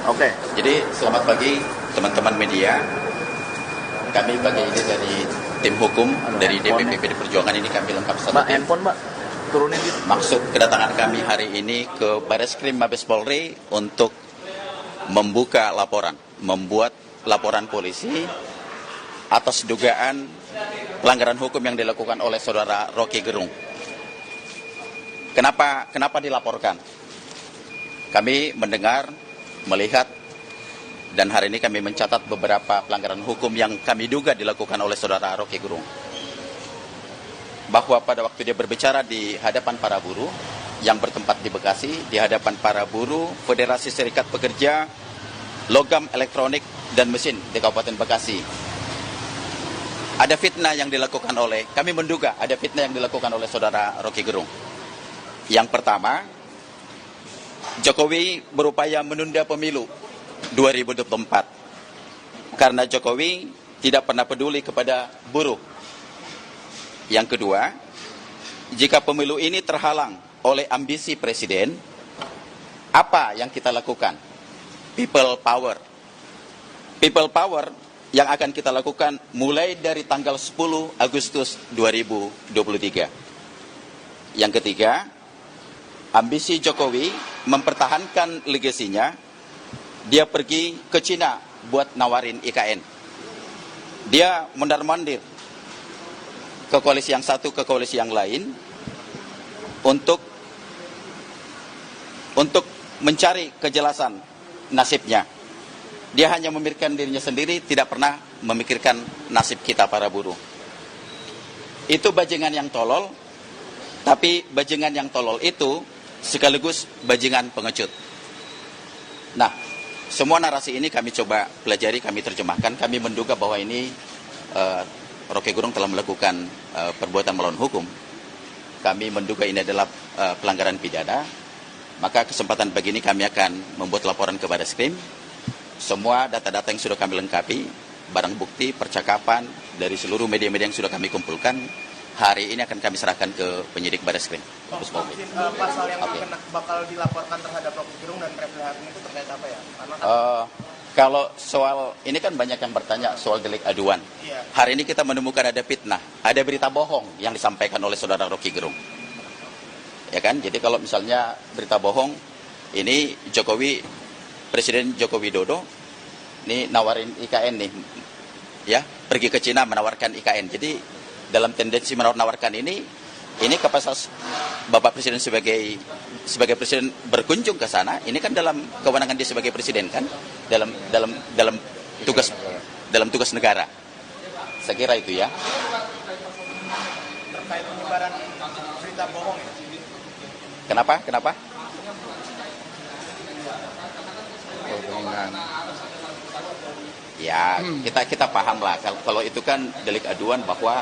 Oke. Jadi selamat pagi teman-teman media. Kami pagi ini dari tim hukum dari DPP PD Perjuangan ini kami lengkap satu Mbak, tim. handphone Mbak, turunin gitu. Maksud kedatangan kami hari ini ke Bareskrim Mabes Polri untuk membuka laporan, membuat laporan polisi atas dugaan pelanggaran hukum yang dilakukan oleh saudara Rocky Gerung. Kenapa dilaporkan? Kami mendengar, melihat, dan hari ini kami mencatat beberapa pelanggaran hukum yang kami duga dilakukan oleh saudara Rocky Gerung. Bahwa pada waktu dia berbicara di hadapan para buruh yang bertempat di Bekasi, di hadapan para buruh Federasi Serikat Pekerja Logam Elektronik dan Mesin di Kabupaten Bekasi, ada fitnah yang dilakukan oleh, kami menduga ada fitnah yang dilakukan oleh saudara Rocky Gerung. Yang pertama, Jokowi berupaya menunda pemilu 2024 karena Jokowi tidak pernah peduli kepada buruh. Yang kedua, jika pemilu ini terhalang oleh ambisi presiden, apa yang kita lakukan? People power. People power yang akan kita lakukan mulai dari tanggal 10 Agustus 2023. Yang ketiga, ambisi Jokowi mempertahankan legasinya, dia pergi ke Cina buat nawarin IKN. Dia mondar-mandir ke koalisi yang satu ke koalisi yang lain untuk mencari kejelasan nasibnya. Dia hanya memikirkan dirinya sendiri, tidak pernah memikirkan nasib kita para buruh. Itu bajingan yang tolol, tapi bajingan yang tolol itu sekaligus bajingan pengecut. Nah, semua narasi ini kami coba pelajari, kami terjemahkan. Kami menduga bahwa ini Rocky Gerung telah melakukan perbuatan melawan hukum. Kami menduga ini adalah pelanggaran pidana. Maka kesempatan begini kami akan membuat laporan ke Bareskrim. Semua data-data yang sudah kami lengkapi, barang bukti, percakapan dari seluruh media-media yang sudah kami kumpulkan, hari ini akan kami serahkan ke penyidik Bareskrim. Pasal yang bakal dilaporkan terhadap Rocky Gerung dan Refli Harun itu terkait apa ya? Kalau soal ini kan banyak yang bertanya soal delik aduan. Iya. Hari ini kita menemukan ada fitnah, ada berita bohong yang disampaikan oleh saudara Rocky Gerung. Ya kan? Jadi kalau misalnya berita bohong, ini Presiden Joko Widodo ini nawarin IKN nih, ya, pergi ke Cina menawarkan IKN. Jadi dalam tendensi menawarkan ini kapasitas Bapak Presiden sebagai presiden berkunjung ke sana, ini kan dalam kewenangan dia sebagai presiden kan, dalam tugas negara. Saya kira itu ya. Terkait penyebaran berita bohong ya? Kenapa? Ya, kita paham lah. Kalau itu kan delik aduan bahwa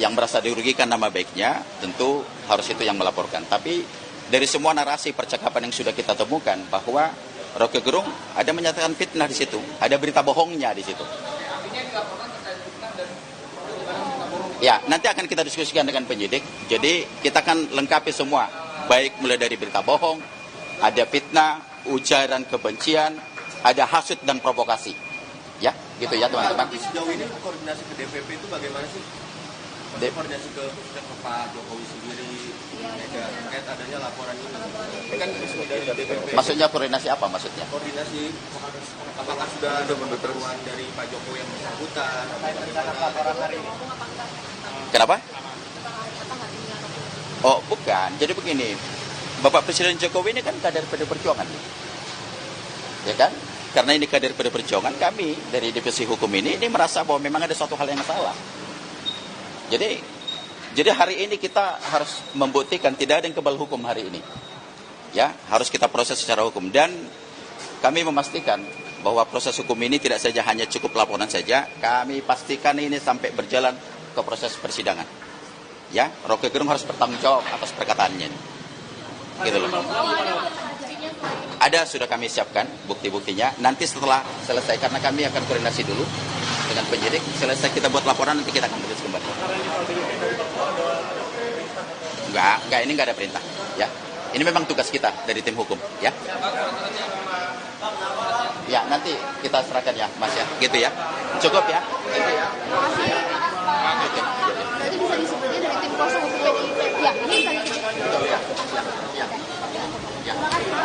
yang merasa dirugikan nama baiknya, tentu harus itu yang melaporkan. Tapi dari semua narasi percakapan yang sudah kita temukan bahwa Rocky Gerung ada menyatakan fitnah di situ, ada berita bohongnya di situ. Ya, nanti akan kita diskusikan dengan penyidik. Jadi kita akan lengkapi semua, baik mulai dari berita bohong, ada fitnah, ujaran kebencian, ada hasut dan provokasi. Ya, gitu ya teman-teman. Tapi sejauh ini koordinasi ke DPP itu bagaimana sih? Koordinasi ke Pak Jokowi sendiri terkait adanya laporan ini. Ini kan resmi dari DPP. Maksudnya koordinasi apa maksudnya? Koordinasi apakah sudah ada pertemuan dari Pak Jokowi yang bersangkutan? Laporan hari ini. Kenapa? Oh, bukan. Jadi begini, Bapak Presiden Jokowi ini kan kader PD Perjuangan. Ya kan? Karena ini kader PD Perjuangan, kami dari divisi hukum ini merasa bahwa memang ada suatu hal yang salah. Jadi hari ini kita harus membuktikan tidak ada yang kebal hukum hari ini. Ya, harus kita proses secara hukum, dan kami memastikan bahwa proses hukum ini tidak saja hanya cukup laporan saja, kami pastikan ini sampai berjalan ke proses persidangan. Ya, Rocky Gerung harus bertanggung jawab atas perkataannya. Gitu loh. Ada, sudah kami siapkan bukti-buktinya. Nanti setelah selesai, karena kami akan koordinasi dulu dengan penyidik, selesai kita buat laporan, nanti kita akan tulis kembali. Enggak, ini enggak ada perintah, ya. Ini memang tugas kita dari tim hukum, ya. Ya, nanti kita serahkan ya, Mas ya. Gitu ya. Cukup ya? Gitu ya. Oke. Berarti bisa disebutnya dari tim kuasa hukum PDIP. Ya, ini bisa disebut. Ya. Ya. Ya.